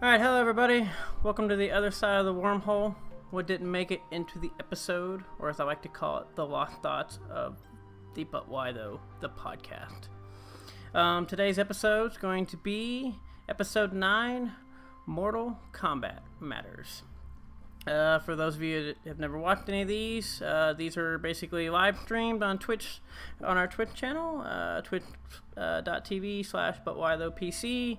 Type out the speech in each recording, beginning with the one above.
Alright, hello everybody. Welcome to the other side of the wormhole. What didn't make it into the episode, or as I like to call it, the lost thoughts of the But Why Though, the podcast. Today's episode is going to be episode 9, Mortal Kombat Matters. For those of you that have never watched any of these are basically live streamed on Twitch, on our Twitch channel, twitch.tv/ButWhyThoughPC.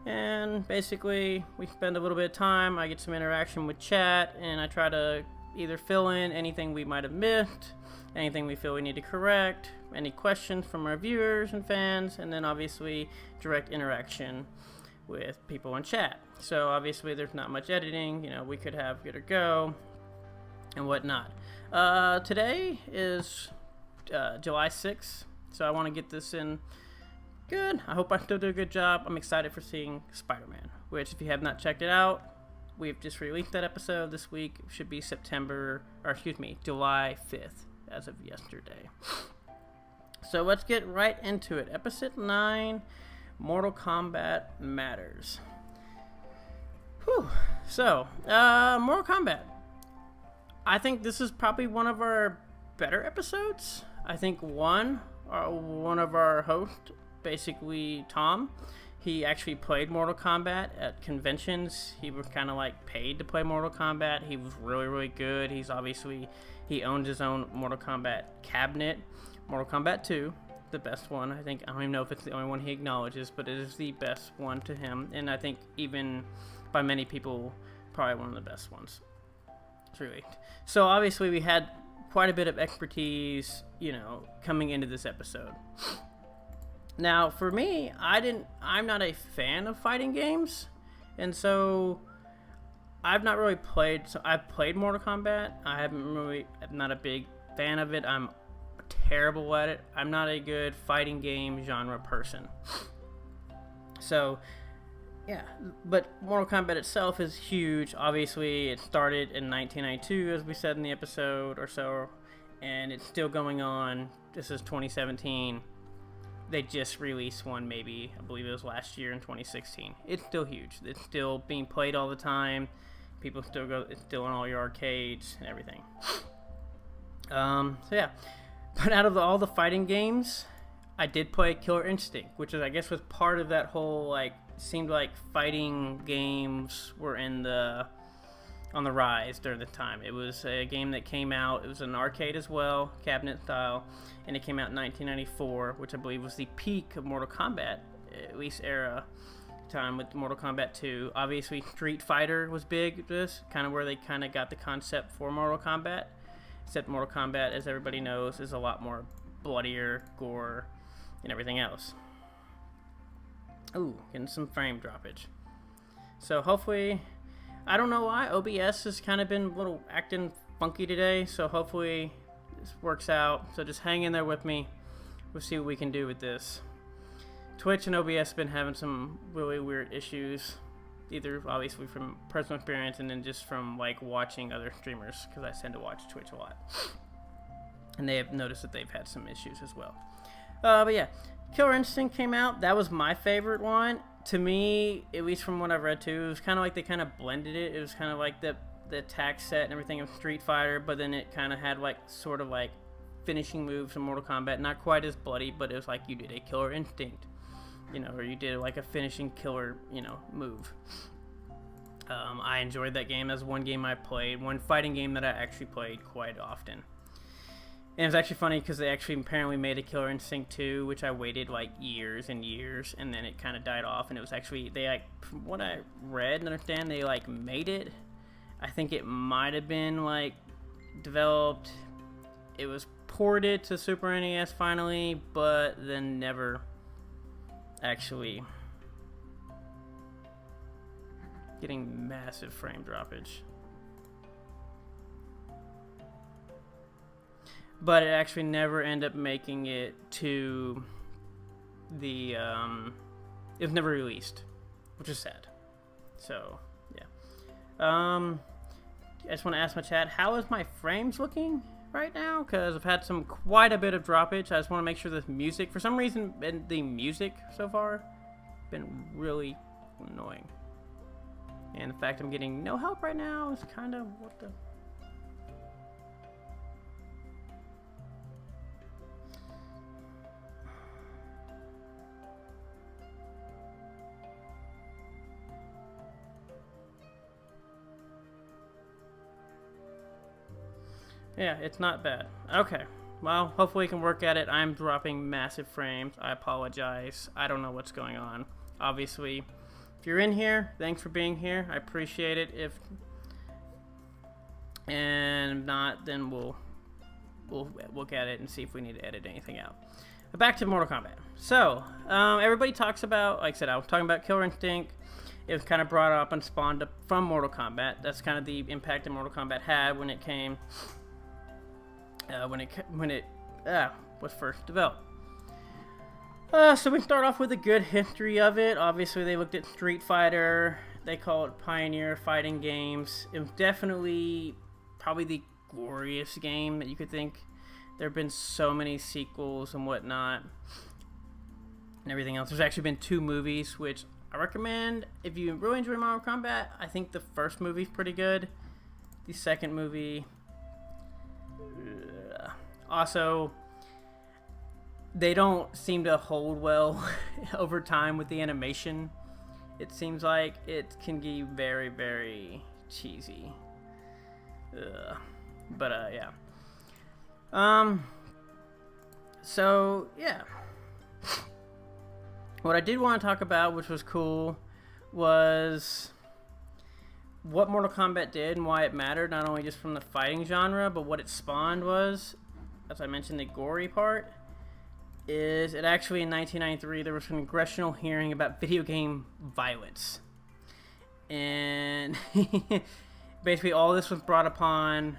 And basically, we spend a little bit of time, I get some interaction with chat, and I try to either fill in anything we might have missed, anything we feel we need to correct, any questions from our viewers and fans, and then obviously direct interaction with people in chat. So obviously there's not much editing, we could have get or go and whatnot. Today is July 6th, so I want to get this in good. I hope I still do a good job. I'm excited for seeing Spider-Man, which if you have not checked it out, we've just released that episode this week. It should be July 5th as of yesterday. So let's get right into it. Episode 9, Mortal Kombat Matters. Whew. So, Mortal Kombat. I think this is probably one of our better episodes. I think one of our hosts, basically Tom, he actually played Mortal Kombat at conventions. He was kind of like paid to play Mortal Kombat. He was really good. He owns his own Mortal Kombat cabinet. Mortal Kombat 2, the best one. I don't even know if it's the only one he acknowledges, but it is the best one to him, and I think even by many people, probably one of the best ones. Truly. So obviously we had quite a bit of expertise, coming into this episode. Now, for me, I'm not a fan of fighting games, and so I've not really played. So I've played Mortal Kombat. I'm not a big fan of it. I'm terrible at it. I'm not a good fighting game genre person. So, yeah, but Mortal Kombat itself is huge. Obviously, it started in 1992, as we said in the episode or so, and it's still going on. This is 2017. They just released one, maybe, I believe it was last year in 2016. It's still huge. It's still being played all the time. People still go, it's still in all your arcades and everything. So yeah. But out of all the fighting games, I did play Killer Instinct, which I guess was part of that whole, seemed like fighting games were on the rise during the time. It was a game that came out, it was an arcade as well, cabinet style, and it came out in 1994, which I believe was the peak of Mortal Kombat, at least era time, with Mortal Kombat 2. Obviously Street Fighter was big, this kind of where they kind of got the concept for Mortal Kombat, except Mortal Kombat, as everybody knows, is a lot more bloodier, gore, and everything else. Ooh, getting some frame droppage. So hopefully, I don't know why, OBS has kind of been a little acting funky today, so hopefully this works out. So just hang in there with me. We'll see what we can do with this. Twitch and OBS have been having some really weird issues, either obviously from personal experience and then just from watching other streamers, because I tend to watch Twitch a lot. And they have noticed that they've had some issues as well. But yeah, Killer Instinct came out. That was my favorite one. To me, at least from what I've read too, it was kind of like they kind of blended it. It was kind of like the attack set and everything of Street Fighter, but then it kind of had sort of finishing moves from Mortal Kombat. Not quite as bloody, but it was like you did a Killer Instinct, or you did a finishing killer, move. I enjoyed that game. That's one game I played, one fighting game that I actually played quite often. And it's actually funny because they actually apparently made a Killer Instinct 2, which I waited years and years, and then it kind of died off. And it was actually, from what I read and understand, they made it. I think it might have been developed. It was ported to Super NES finally, but then never actually. Getting massive frame droppage. But it actually never ended up making it to the, it was never released, which is sad. So, yeah. I just want to ask my chat, how is my frames looking right now? Because I've had quite a bit of droppage. I just want to make sure the music, for some reason, the music so far, been really annoying. And the fact I'm getting no help right now is kind of what the... Yeah, it's not bad. Okay. Well, hopefully we can work at it. I'm dropping massive frames. I apologize. I don't know what's going on. Obviously, if you're in here, thanks for being here. I appreciate it. If and not, then we'll look at it and see if we need to edit anything out. But back to Mortal Kombat. So, everybody talks about, like I said, I was talking about Killer Instinct. It was kind of brought up and spawned up from Mortal Kombat. That's kind of the impact that Mortal Kombat had when it came. When it was first developed. So we start off with a good history of it. Obviously, they looked at Street Fighter. They call it Pioneer Fighting Games. It was definitely probably the glorious game that you could think. There have been so many sequels and whatnot and everything else. There's actually been 2 movies, which I recommend if you really enjoy Mortal Kombat. I think the first movie's pretty good. The second movie... Also, they don't seem to hold well over time with the animation. It seems like it can be very, very cheesy. But yeah. So yeah. What I did want to talk about, which was cool, was what Mortal Kombat did and why it mattered, not only just from the fighting genre, but what it spawned was, as I mentioned, the gory part, is it actually in 1993 there was an congressional hearing about video game violence. And basically all this was brought upon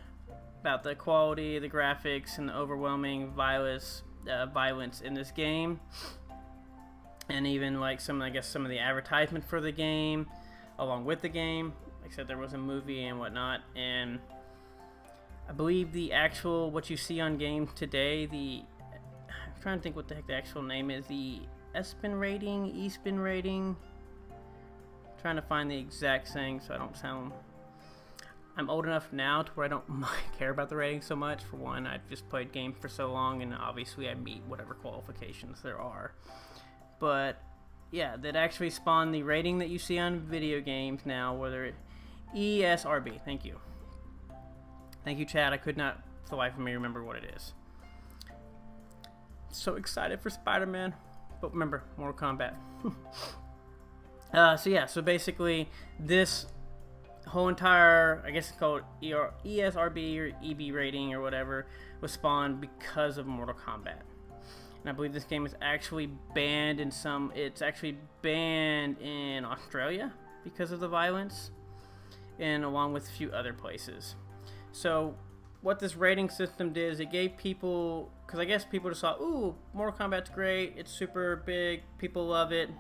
about the quality, the graphics, and the overwhelming violence in this game. And even like some of the advertisement for the game, along with the game. Like I said, there was a movie and whatnot, and I believe the actual, what you see on games today, I'm trying to think what the heck the actual name is, the S-spin rating, E-spin rating. I'm trying to find the exact thing so I don't sound... I'm old enough now to where I don't care about the rating so much. For one, I've just played games for so long, and obviously I meet whatever qualifications there are. But yeah, that actually spawned the rating that you see on video games now, whether it... ESRB, thank you. Thank you, Chad. I could not, for the life of me, remember what it is. So excited for Spider-Man. But remember, Mortal Kombat. So basically, this whole entire, I guess it's called ESRB or EB rating or whatever, was spawned because of Mortal Kombat. And I believe this game is actually banned in it's actually banned in Australia because of the violence, and along with a few other places. So what this rating system did is it gave people, because I guess people just thought, ooh, Mortal Kombat's great, it's super big, people love it.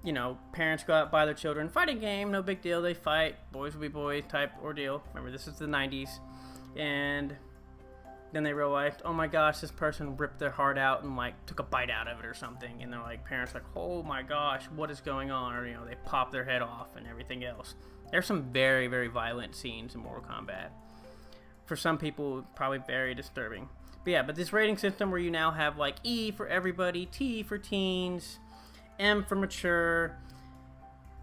You know, parents go out, buy their children fighting game, no big deal, they fight, boys will be boys type ordeal. Remember, this is the 90s. And then they realized, oh my gosh, this person ripped their heart out and like took a bite out of it or something. And they're like, parents like, oh my gosh, what is going on? Or, you know, they pop their head off and everything else. There's some very, very violent scenes in Mortal Kombat. For some people, probably very disturbing. But yeah, but this rating system where you now have like E for everybody, T for teens, M for mature,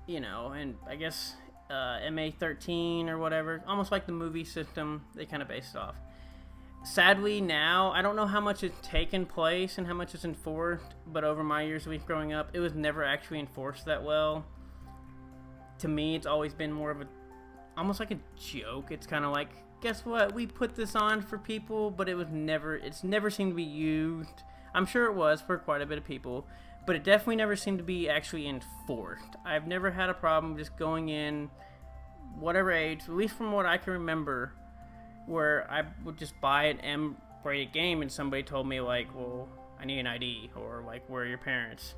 you know, and I guess MA13 or whatever, almost like the movie system, they kind of based it off. Sadly now, I don't know how much has taken place and how much is enforced, but over my years of growing up, it was never actually enforced that well. To me, it's always been more of a, almost like a joke. It's kind of like, guess what, we put this on for people, but it's never seemed to be used. I'm sure it was for quite a bit of people, but it definitely never seemed to be actually enforced. I've never had a problem just going in, whatever age, at least from what I can remember, where I would just buy an M-rated game and somebody told me like, well, I need an ID, or like, where are your parents?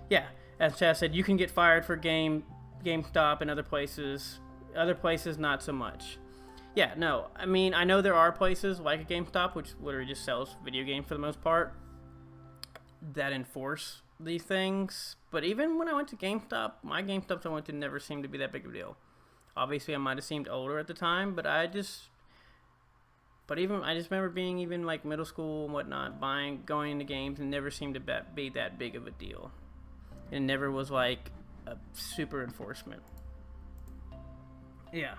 Yeah, as Chad said, you can get fired for GameStop and other places not so much. Yeah, no, I mean, I know there are places like a GameStop, which literally just sells video games for the most part, that enforce these things. But even when I went to GameStop, my GameStops I went to never seemed to be that big of a deal. Obviously, I might have seemed older at the time, but I just remember being even like middle school and whatnot, going into games, and never seemed to be that big of a deal. It never was like a super enforcement. Yeah.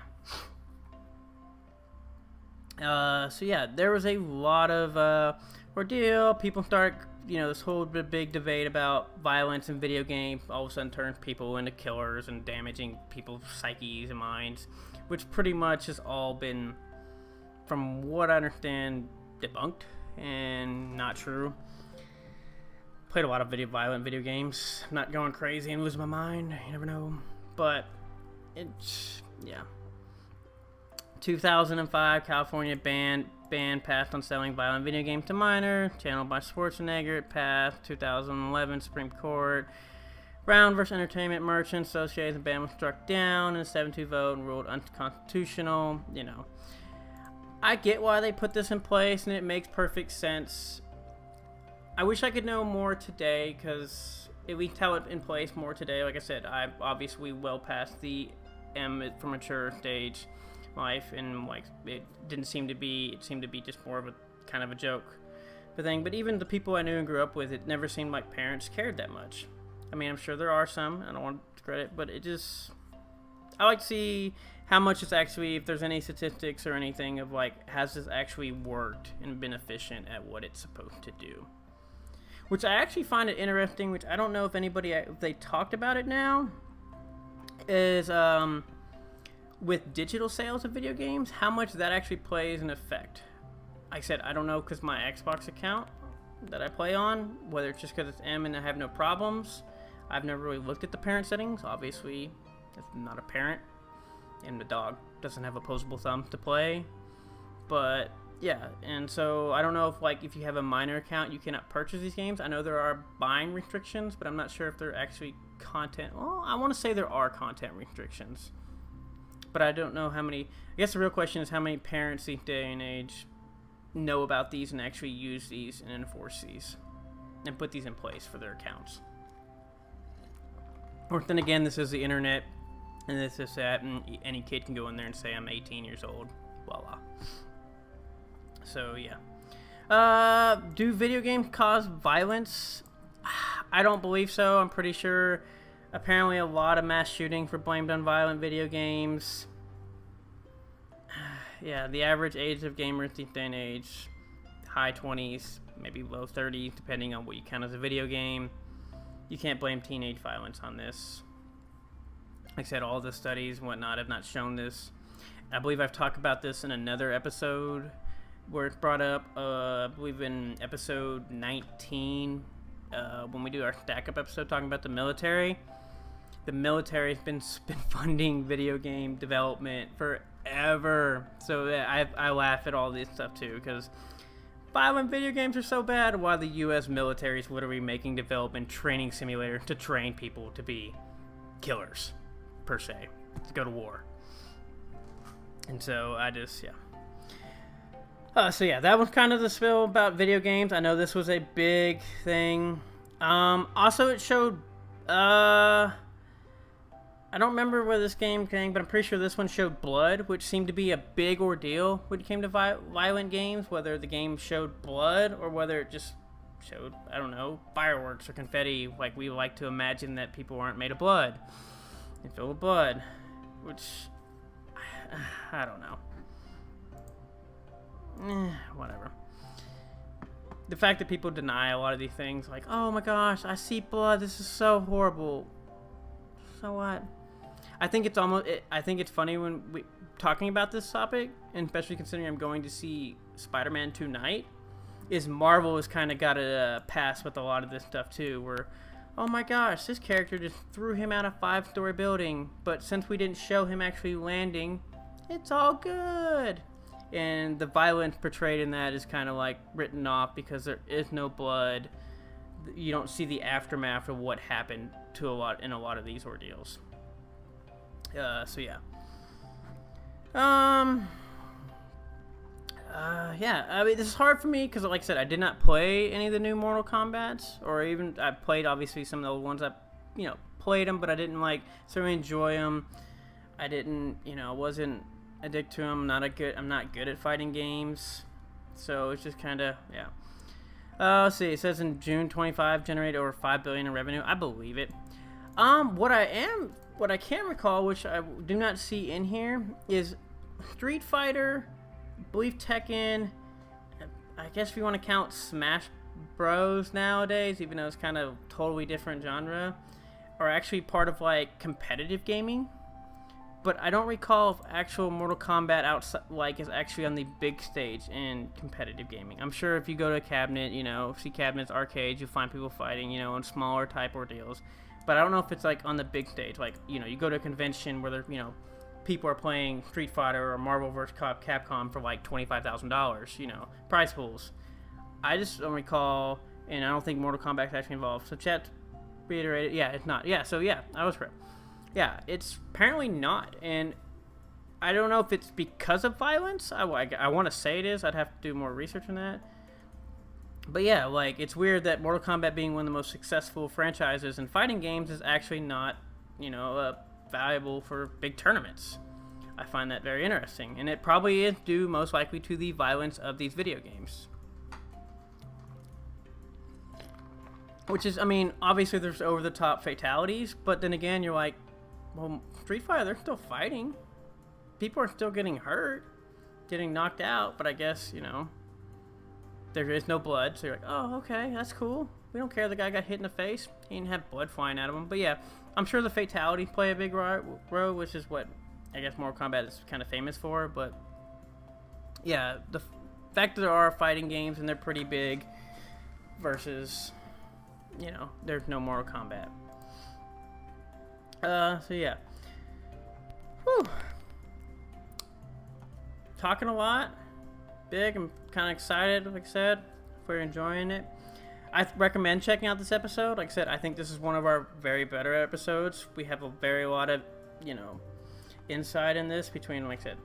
So yeah, there was a lot of ordeal. People start, this whole big debate about violence in video games. All of a sudden, turns people into killers and damaging people's psyches and minds, which pretty much has all been, from what I understand, debunked and not true. Played a lot of violent video games. I'm not going crazy and losing my mind. You never know, but yeah. 2005, California ban passed on selling violent video games to minors, channeled by Schwarzenegger. It passed. 2011, Supreme Court. Brown versus Entertainment Merchants Association, the ban was struck down in a 7-2 vote and ruled unconstitutional. I get why they put this in place, and it makes perfect sense. I wish I could know more today, because if we tell it in place more today, like I said, I'm obviously well past the for mature stage life, and like it seemed to be just more of a kind of a joke thing. But even the people I knew and grew up with, it never seemed like parents cared that much. I mean, I'm sure there are some, I don't want to credit, but I like to see how much it's actually, if there's any statistics or anything of like, has this actually worked and been efficient at what it's supposed to do. Which I actually find it interesting, which I don't know if they talked about it now, is with digital sales of video games, how much that actually plays an effect. Like I said, I don't know, because my Xbox account that I play on, whether it's just because it's M and I have no problems, I've never really looked at the parent settings. Obviously, if I'm not a parent, and the dog doesn't have opposable thumbs to play. But yeah, and so I don't know if you have a minor account, you cannot purchase these games. I know there are buying restrictions, but I'm not sure if they're actually content. Well, I want to say there are content restrictions, but I don't know how many. I guess the real question is how many parents these day and age know about these and actually use these and enforce these and put these in place for their accounts. Or then again, this is the internet, and this is that, and any kid can go in there and say I'm 18 years old. Voila. So yeah. Do video games cause violence? I don't believe so. I'm pretty sure apparently a lot of mass shootings were blamed on violent video games. Yeah, the average age of gamers these day and age, high 20s, maybe low 30s, depending on what you count as a video game. You can't blame teenage violence on this. Like I said, all the studies and whatnot have not shown this. I believe I've talked about this in another episode where it's brought up, I believe in episode 19, when we do our stack-up episode talking about the military. The military has been funding video game development forever. So I laugh at all this stuff too, because violent video games are so bad, while the U.S. military is literally making development training simulator to train people to be killers, per se, to go to war. And so so yeah, that was kind of the spill about video games. I know this was a big thing. Also, it showed, I don't remember where this game came, but I'm pretty sure this one showed blood, which seemed to be a big ordeal when it came to violent games, whether the game showed blood or whether it just showed, I don't know, fireworks or confetti, like we like to imagine that people aren't made of blood and filled with blood, which, I don't know. Whatever. The fact that people deny a lot of these things, like, oh my gosh, I see blood, this is so horrible. So what? I think it's funny when we talking about this topic, and especially considering I'm going to see Spider-Man tonight, is Marvel has kind of got a pass with a lot of this stuff too, where, oh my gosh, this character just threw him out a 5-story building, but since we didn't show him actually landing, it's all good. And the violence portrayed in that is kind of like written off because there is no blood. You don't see the aftermath of what happened in a lot of these ordeals. So yeah. Yeah, I mean, this is hard for me because, like I said, I did not play any of the new Mortal Kombats, or even I played obviously some of the old ones. I, played them, but I didn't certainly enjoy them. I didn't, wasn't addicted to them. I'm not good at fighting games, so it's just kind of yeah. Let's see. It says in June 25 generated over $5 billion in revenue. I believe it. What I can recall, which I do not see in here, is Street Fighter, I believe Tekken. I guess if you want to count Smash Bros nowadays, even though it's kind of totally different genre, are actually part of competitive gaming. But I don't recall if actual Mortal Kombat outside is actually on the big stage in competitive gaming. I'm sure if you go to a cabinet, see cabinets, arcades, you find people fighting, in smaller type ordeals. But I don't know if it's on the big stage, you go to a convention where there, people are playing Street Fighter or Marvel vs. Capcom for $25,000, prize pools. I just don't recall, and I don't think Mortal Kombat's actually involved. So chat reiterated, yeah, it's not. Yeah, so yeah, I was correct. Yeah, it's apparently not, and I don't know if it's because of violence. I want to say it is. I'd have to do more research on that. But yeah, it's weird that Mortal Kombat being one of the most successful franchises in fighting games is actually not, valuable for big tournaments. I find that very interesting, and it probably is due most likely to the violence of these video games. Which is, I mean, obviously there's over-the-top fatalities, but then again, you're like, well, Street Fighter, they're still fighting. People are still getting hurt, getting knocked out, but I guess, there is no blood, so you're like, oh, okay, that's cool. We don't care the guy got hit in the face. He didn't have blood flying out of him. But yeah, I'm sure the fatalities play a big role, which is what I guess Mortal Kombat is kind of famous for. But yeah, the fact that there are fighting games and they're pretty big versus, there's no Mortal Kombat. So yeah. Whew. Talking a lot. Big. I'm kind of excited, like I said, if we're enjoying it. I recommend checking out this episode. Like I said, I think this is one of our very better episodes. We have a lot of, insight in this between, like I said,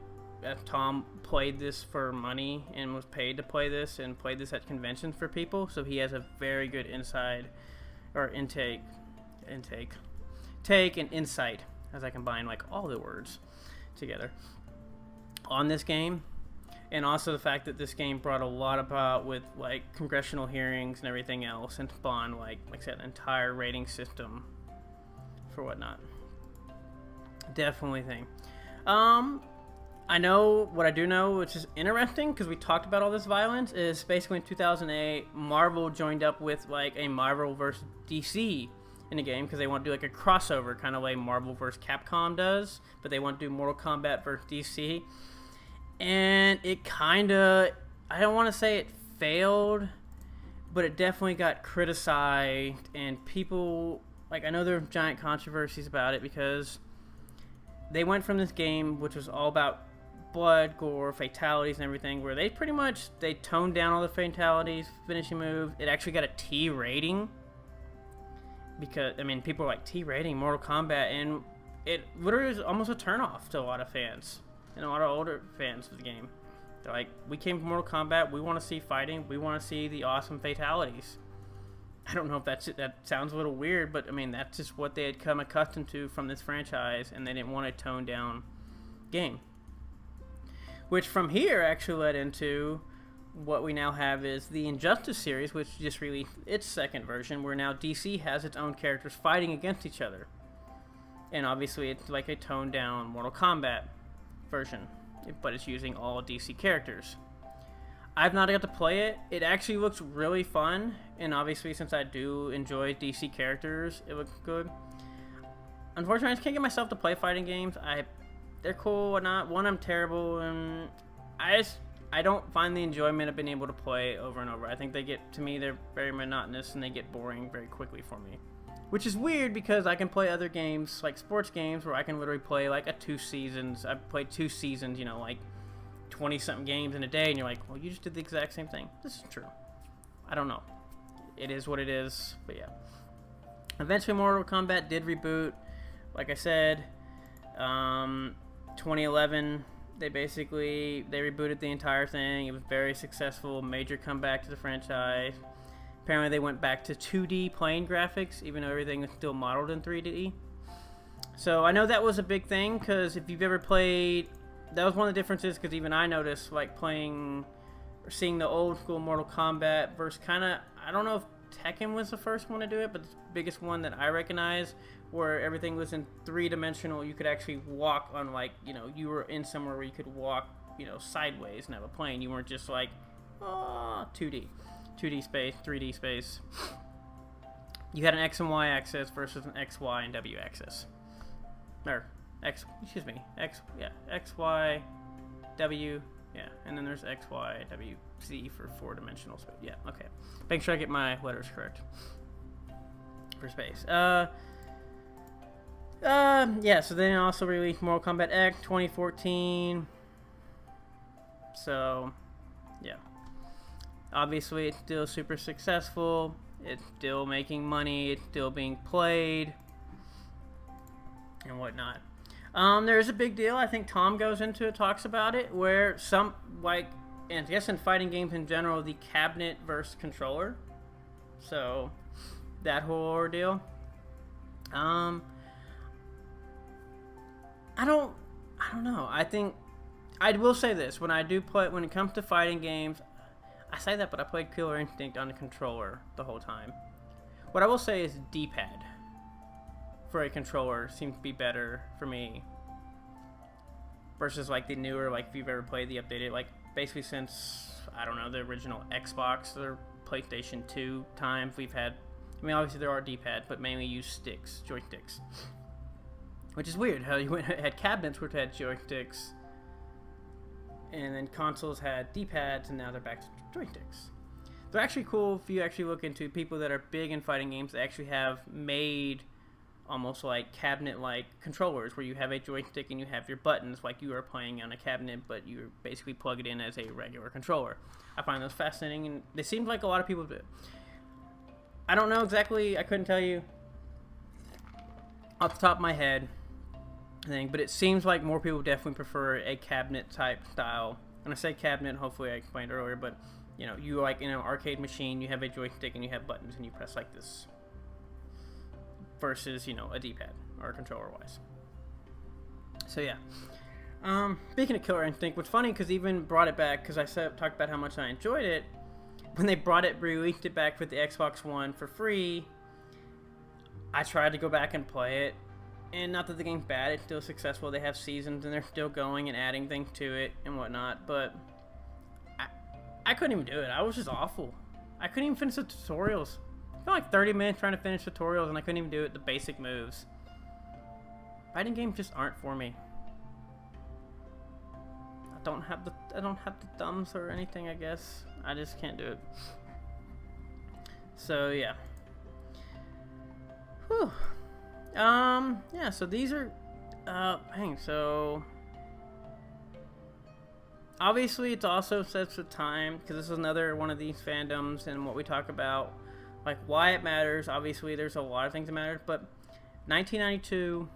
Tom played this for money and was paid to play this and played this at conventions for people. So he has a very good take and insight as I combine all the words together on this game. And also the fact that this game brought a lot about with congressional hearings and everything else, and spawned like I said, an entire rating system for whatnot. Definitely thing. I know what I do know, which is interesting because we talked about all this violence. Is basically in 2008, Marvel joined up with a Marvel versus DC in the game because they want to do a crossover kind of like Marvel versus Capcom does, but they want to do Mortal Kombat versus DC. And it kind of, I don't want to say it failed, but it definitely got criticized, and people, I know there are giant controversies about it because they went from this game, which was all about blood, gore, fatalities, and everything, where they toned down all the fatalities, finishing moves. It actually got a T rating because, I mean, people are like, T rating, Mortal Kombat, and it literally was almost a turnoff to a lot of fans. And a lot of older fans of the game. They're like, we came from Mortal Kombat, we want to see fighting, we want to see the awesome fatalities. I don't know if that sounds a little weird, but I mean, that's just what they had come accustomed to from this franchise, and they didn't want a toned down game. Which from here actually led into what we now have is the Injustice series, which just released its second version, where now DC has its own characters fighting against each other. And obviously it's like a toned down Mortal Kombat version, but it's using all DC characters. I've not got to play it. It actually looks really fun, and obviously since I do enjoy DC characters, it looks good. Unfortunately, I just can't get myself to play fighting games. They're cool or not. One, I'm terrible, and I don't find the enjoyment of being able to play over and over. I think they're very monotonous, and they get boring very quickly for me. Which is weird because I can play other games, like sports games, where I can literally play I've played 2 seasons, 20-something games in a day, and you're like, well, you just did the exact same thing. This is true. I don't know. It is what it is, but yeah. Eventually, Mortal Kombat did reboot. Like I said, 2011, they rebooted the entire thing. It was very successful, major comeback to the franchise. Apparently they went back to 2D plane graphics, even though everything was still modeled in 3D. So I know that was a big thing, because if you've ever played, that was one of the differences, because even I noticed, like, playing or seeing the old school Mortal Kombat versus kind of, I don't know if Tekken was the first one to do it, but the biggest one that I recognize, where everything was in 3-dimensional. You could actually walk on, like, you know, you were in somewhere where you could walk, you know, sideways and have a plane. You weren't just like, 2D space, 3D space. You had an X and Y axis versus an X, Y, and W axis. Or X, Y, W, yeah, and then there's X, Y, W, Z for 4-dimensional space. Yeah, okay. Make sure I get my letters correct for space. Yeah, so then also released Mortal Kombat X 2014. So, yeah. Obviously, it's still super successful. It's still making money. It's still being played. And whatnot. There's a big deal. I think Tom goes into it, talks about it, where some, like, and I guess in fighting games in general, the cabinet versus controller. So, that whole ordeal. I don't know. I think, I will say this, when it comes to fighting games, I say that, but I played Killer Instinct on the controller the whole time. What I will say is D-pad for a controller seems to be better for me versus, like, the newer, like, if you've ever played the updated, like, basically since, I don't know, the original Xbox or PlayStation 2 times we've had, I mean, obviously there are D-pad, but mainly use sticks, joysticks. Which is weird, how you had cabinets which had joysticks, and then consoles had D-pads, and now they're back to joysticks. They're actually cool if you actually look into people that are big in fighting games. They actually have made almost like cabinet-like controllers, where you have a joystick and you have your buttons like you are playing on a cabinet, but you basically plug it in as a regular controller. I find those fascinating, and they seem like a lot of people do. I don't know exactly, I couldn't tell you off the top of my head, but it seems like more people definitely prefer a cabinet type style. When I say cabinet, hopefully I explained earlier, but you know, you like in an arcade machine, you have a joystick and you have buttons and you press like this, versus, you know, a D-pad or controller wise. So yeah. Speaking of Killer Instinct, what's funny, because even brought it back, because I talked about how much I enjoyed it, when they released it back for the Xbox One for free, I tried to go back and play it. And not that the game's bad, it's still successful. They have seasons and they're still going and adding things to it and whatnot. But I couldn't even do it. I was just awful. I couldn't even finish the tutorials. I spent like 30 minutes trying to finish tutorials and I couldn't even do it, the basic moves. Fighting games just aren't for me. I don't have the thumbs or anything, I guess. I just can't do it. So yeah. Whew. Yeah, so these are, so, obviously it's also sets with time, because this is another one of these fandoms, and what we talk about, like, why it matters. Obviously there's a lot of things that matter, but 1992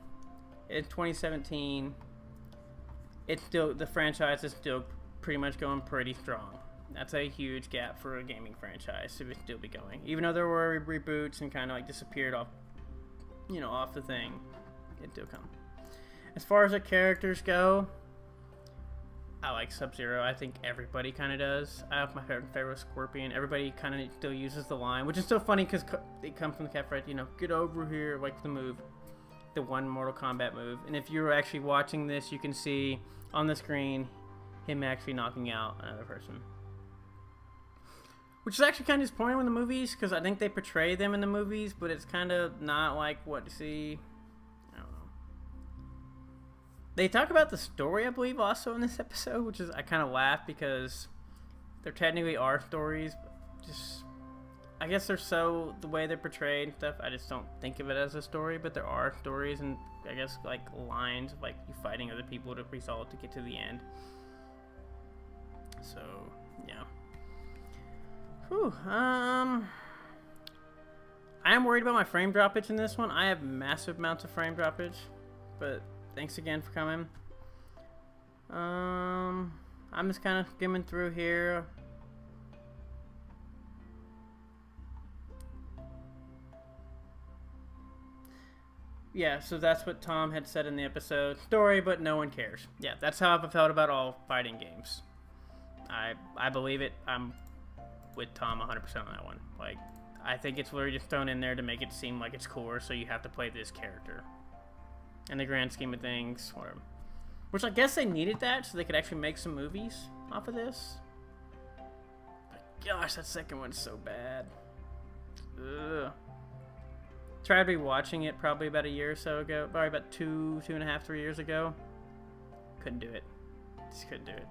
and 2017, it's still, the franchise is still pretty much going pretty strong. That's a huge gap for a gaming franchise to still be going, even though there were reboots and kind of like disappeared off, you know, off the thing. It do come. As far as the characters go, I like Sub-Zero. I think everybody kind of does. I have my favorite Scorpion. Everybody kind of still uses the line, which is so funny because it comes from the cat friend, you know, get over here, like the move, the one Mortal Kombat move. And if you're actually watching this, you can see on the screen him actually knocking out another person. Which is actually kind of disappointing in the movies, because I think they portray them in the movies, but it's kind of not like what you see. I don't know. They talk about the story, I believe, also in this episode, which is, I kind of laugh because there technically are stories, but just, I guess they're so, the way they're portrayed and stuff, I just don't think of it as a story, but there are stories and, I guess, like, lines of, like, you fighting other people to resolve to get to the end. So, yeah. Whew, I am worried about my frame droppage in this one. I have massive amounts of frame droppage, but thanks again for coming. I'm just kind of skimming through here. Yeah, so that's what Tom had said in the episode. Story, but no one cares. Yeah, that's how I've felt about all fighting games. I believe it. I'm with Tom 100% on that one. Like, I think it's literally just thrown in there to make it seem like it's core, so you have to play this character. In the grand scheme of things, whatever. Which I guess they needed that so they could actually make some movies off of this. But gosh, that second one's so bad. Ugh. Tried rewatching it probably about a year or so ago. Probably about 2.5, 3 years ago. Couldn't do it. Just couldn't do it.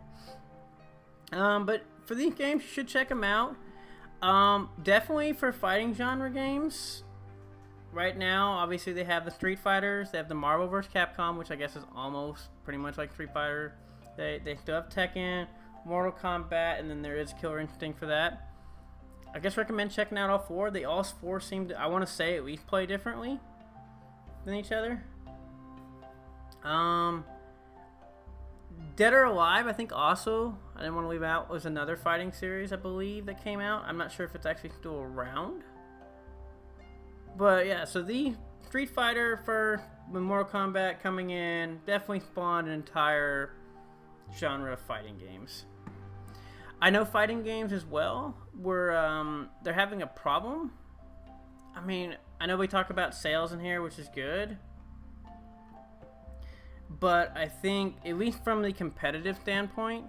But for these games, you should check them out. Definitely for fighting genre games. Right now, obviously, they have the Street Fighters. They have the Marvel vs. Capcom, which I guess is almost pretty much like Street Fighter. They still have Tekken, Mortal Kombat, and then there is Killer Instinct for that. I guess recommend checking out all four. They all four seem to, I want to say, at least play differently than each other. Dead or Alive, I think also, I didn't want to leave out, was another fighting series, I believe, that came out. I'm not sure if it's actually still around. But yeah, so the Street Fighter for Mortal Kombat coming in definitely spawned an entire genre of fighting games. I know fighting games as well were they're having a problem. I mean, I know we talk about sales in here, which is good. But I think, at least from the competitive standpoint,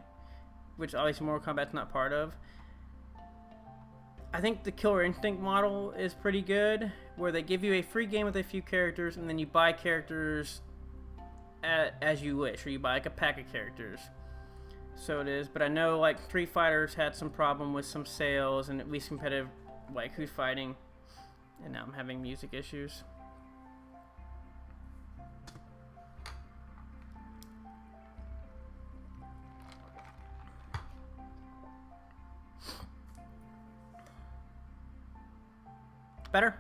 which obviously Mortal Kombat's not part of, I think the Killer Instinct model is pretty good, where they give you a free game with a few characters, and then you buy characters as you wish, or you buy like a pack of characters. So it is, but I know like Street Fighters had some problem with some sales, and at least competitive, like who's fighting, and now I'm having music issues. Better?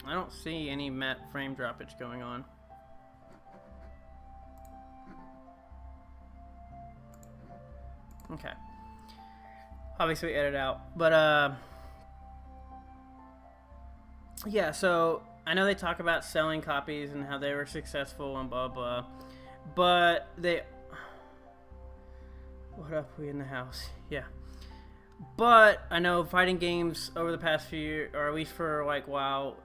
I don't see any matte frame droppage going on. Okay. Obviously we edit out, but yeah, so I know they talk about selling copies and how they were successful and blah blah, but they... What up? We in the house? Yeah. But I know fighting games over the past few years, or at least for like while,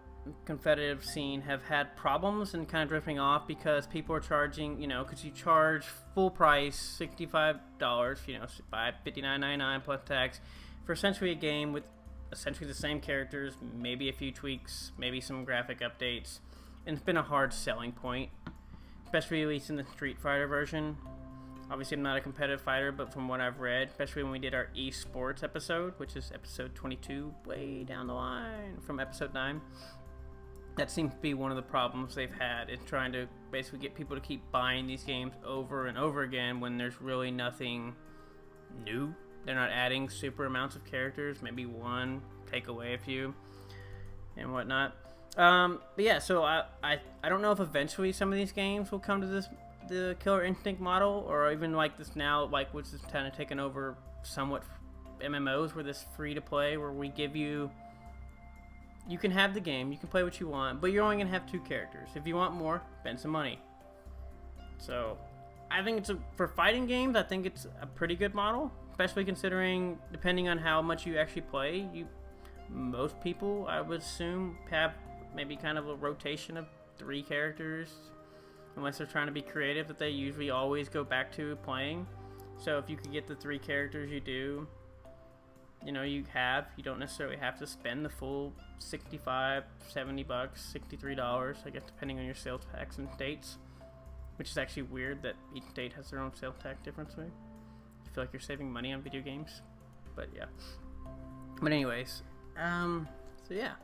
competitive scene have had problems and kind of drifting off because people are charging, you know, because you charge full price $65, you know, $59.99 plus tax for essentially a game with essentially the same characters, maybe a few tweaks, maybe some graphic updates, and it's been a hard selling point, especially at least in the Street Fighter version. Obviously, I'm not a competitive fighter, but from what I've read, especially when we did our esports episode, which is episode 22, way down the line from episode 9, that seems to be one of the problems they've had, is trying to basically get people to keep buying these games over and over again when there's really nothing new. They're not adding super amounts of characters, maybe one, take away a few, and whatnot. But yeah, so I don't know if eventually some of these games will come to the Killer Instinct model, or even like this now, like which is kind of taken over somewhat MMOs, where this free to play, where we give you can have the game, you can play what you want, but you're only gonna have 2 characters. If you want more, spend some money. So I think for fighting games, I think it's a pretty good model, especially considering, depending on how much you actually play, most people, I would assume, have maybe kind of a rotation of 3 characters, unless they're trying to be creative, that they usually always go back to playing. So if you could get the 3 characters you do, you know, you don't necessarily have to spend the full $65, $70, $63, I guess, depending on your sales tax and states, which is actually weird that each state has their own sales tax difference. I feel like you're saving money on video games, but yeah. But anyways, so yeah,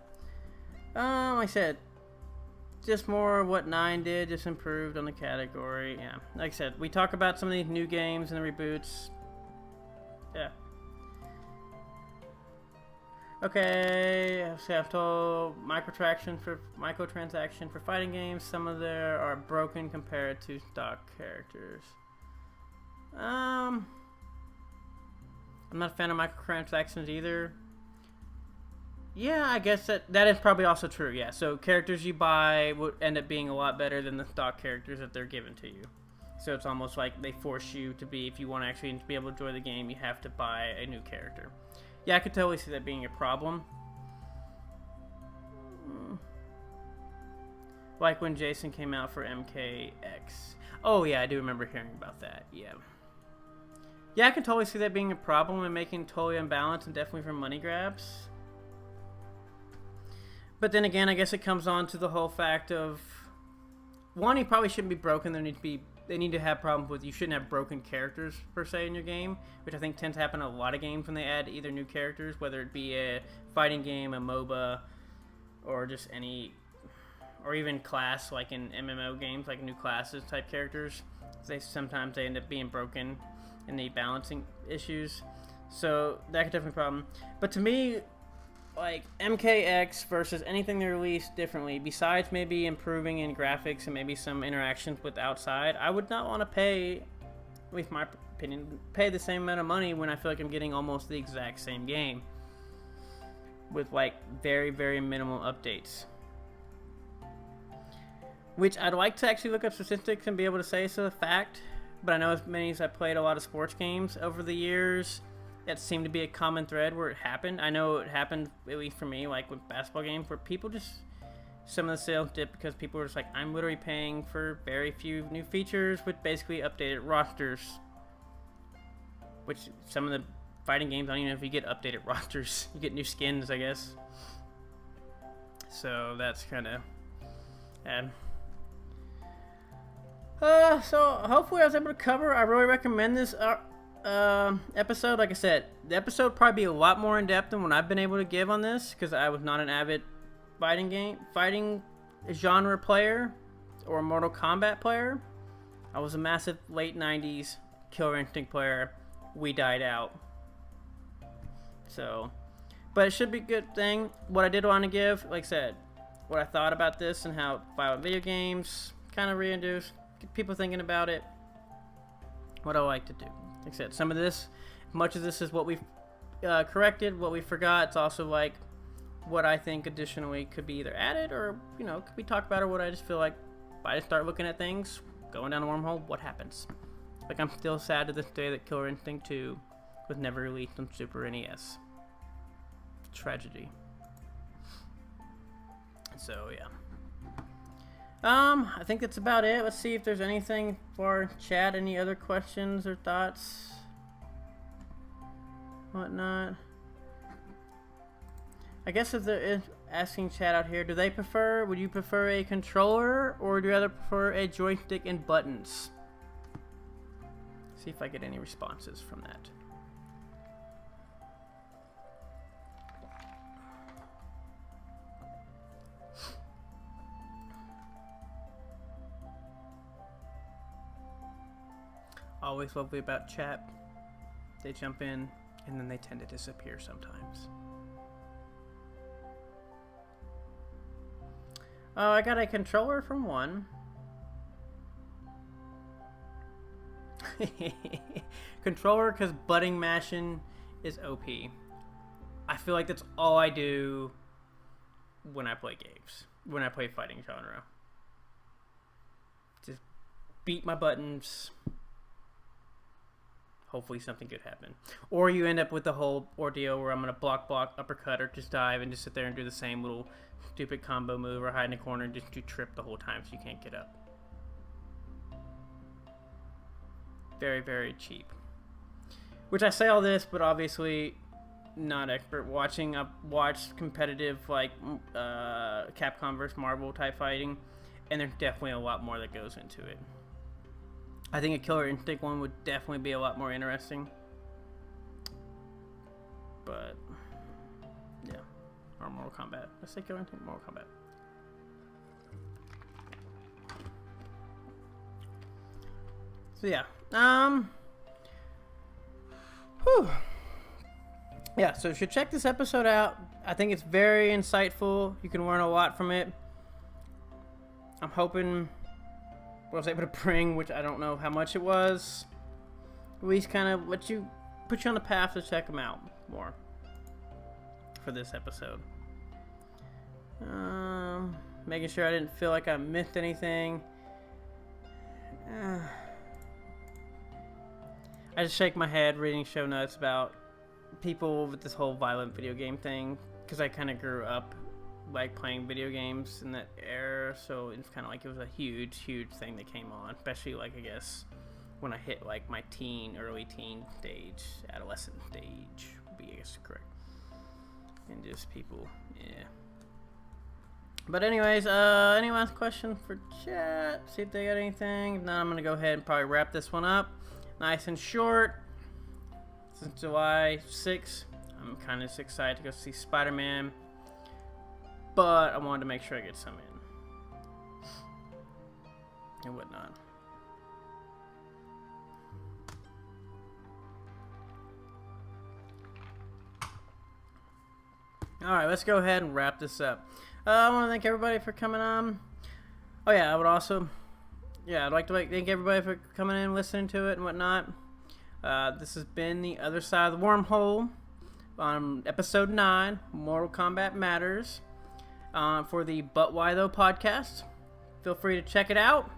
like I said, just more of what 9 did, just improved on the category. Yeah, like I said, we talk about some of these new games and the reboots Okay, so I've told microtransaction for fighting games. Some of them are broken compared to stock characters. I'm not a fan of microtransactions either. Yeah, I guess that is probably also true. Yeah, so characters you buy would end up being a lot better than the stock characters that they're given to you. So it's almost like they force you to be, if you want to actually be able to enjoy the game, you have to buy a new character. Yeah, I could totally see that being a problem. Like when Jason came out for MKX. Oh yeah, I do remember hearing about that. Yeah. Yeah, I can totally see that being a problem and making totally unbalanced and definitely for money grabs. But then again, I guess it comes on to the whole fact of, one, he probably shouldn't be broken. They need to have problems with, you shouldn't have broken characters per se in your game, which I think tends to happen in a lot of games when they add either new characters, whether it be a fighting game, a MOBA, or just any, or even class, like in MMO games, like new classes type characters. Sometimes they end up being broken and need balancing issues. So that could definitely be a problem. But to me, like MKX versus anything they release differently, besides maybe improving in graphics and maybe some interactions with outside, I would not want to pay, with my opinion, pay the same amount of money when I feel like I'm getting almost the exact same game with like very, very minimal updates. Which I'd like to actually look up statistics and be able to say it's a fact, but I know as many as I played a lot of sports games over the years, that seemed to be a common thread where it happened. I know it happened, at least for me, like with basketball games, where people just, some of the sales dipped because people were just like, I'm literally paying for very few new features with basically updated rosters. Which, some of the fighting games, I don't even know if you get updated rosters. You get new skins, I guess. So, that's kind of bad. So, hopefully I was able to cover. I really recommend this episode. Like I said, the episode would probably be a lot more in depth than what I've been able to give on this, because I was not an avid fighting genre player or Mortal Kombat player. I was a massive late 90s Killer Instinct player. We died out. So, but it should be a good thing. What I did want to give, like I said, what I thought about this and how violent video games kind of reintroduce, get people thinking about it. What I like to do. Like I said, some of this, much of this is what we've corrected, what we forgot. It's also like what I think additionally could be either added or, you know, could be talked about, or what I just feel like if I just start looking at things, going down a wormhole, what happens? Like, I'm still sad to this day that Killer Instinct 2 was never released on Super NES. Tragedy. So, yeah. I think that's about it. Let's see if there's anything for chat. Any other questions or thoughts? Whatnot. I guess if they're asking chat out here, would you prefer a controller or would you rather prefer a joystick and buttons? See if I get any responses from that. Always lovely about chat. They jump in and then they tend to disappear sometimes. Oh, I got a controller from one. Controller because button mashing is OP. I feel like that's all I do when I play games. When I play fighting genre. Just beat my buttons. Hopefully something good happen. Or you end up with the whole ordeal where I'm going to block, uppercut, or just dive and just sit there and do the same little stupid combo move or hide in a corner and just do trip the whole time so you can't get up. Very, very cheap. Which I say all this, but obviously not expert. I've watched competitive like Capcom vs. Marvel type fighting, and there's definitely a lot more that goes into it. I think a Killer Instinct one would definitely be a lot more interesting. But, yeah. Or Mortal Kombat. Let's say Killer Instinct, Mortal Kombat. So, yeah. Whew. Yeah, so you should check this episode out. I think it's very insightful. You can learn a lot from it. I'm hoping what I was able to bring, which I don't know how much it was, at least kind of put you on the path to check them out more for this episode. Making sure I didn't feel like I missed anything. I just shake my head reading show notes about people with this whole violent video game thing, because I kind of grew up like playing video games in that era, so it's kind of like it was a huge thing that came on, especially like I guess when I hit like my early teen stage, adolescent stage would be I guess correct, and just people, yeah. But anyways, any last question for chat? See if they got anything. If not, I'm gonna go ahead and probably wrap this one up, nice and short. Since July 6th, I'm kind of excited to go see Spider-Man. But I wanted to make sure I get some in. And whatnot. Alright, let's go ahead and wrap this up. I want to thank everybody for coming on. Oh yeah, I'd like to thank everybody for coming in, listening to it and whatnot. This has been The Other Side of the Wormhole on episode 9, Mortal Kombat Matters. For the But Why Though podcast. Feel free to check it out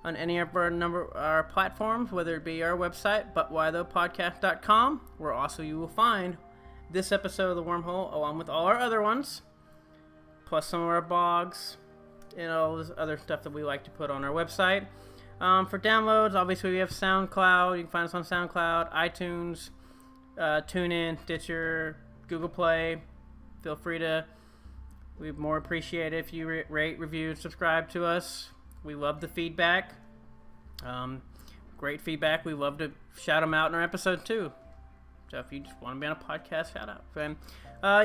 on any of our platforms, whether it be our website, butwhythoughpodcast.com, where also you will find this episode of the Wormhole along with all our other ones, plus some of our blogs and all this other stuff that we like to put on our website. For downloads, obviously we have SoundCloud. You can find us on SoundCloud, iTunes, TuneIn, Stitcher, Google Play. Feel free to. We'd more appreciate it if you rate, review, and subscribe to us. We love the feedback. Great feedback. We love to shout them out in our episode too. So if you just want to be on a podcast, shout out. And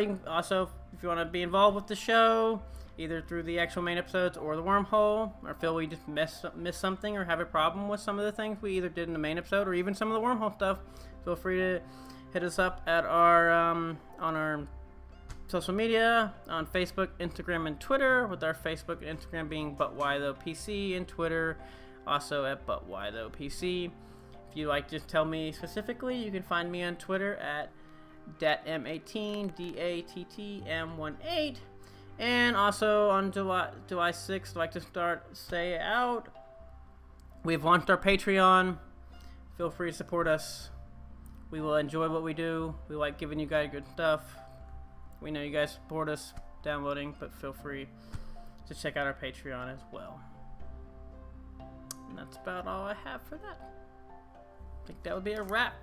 you can also, if you want to be involved with the show, either through the actual main episodes or the Wormhole, or feel we just miss something or have a problem with some of the things we either did in the main episode or even some of the Wormhole stuff, feel free to hit us up at our on our social media on Facebook, Instagram, and Twitter, with our Facebook and Instagram being But Why Though PC, and Twitter also at But Why Though PC. If you like, just tell me specifically, you can find me on Twitter at DATM18, DATTM18. And also on July 6th, I'd like to say out, we've launched our Patreon. Feel free to support us. We will enjoy what we do. We like giving you guys good stuff. We know you guys support us downloading, but feel free to check out our Patreon as well. And that's about all I have for that. I think that would be a wrap.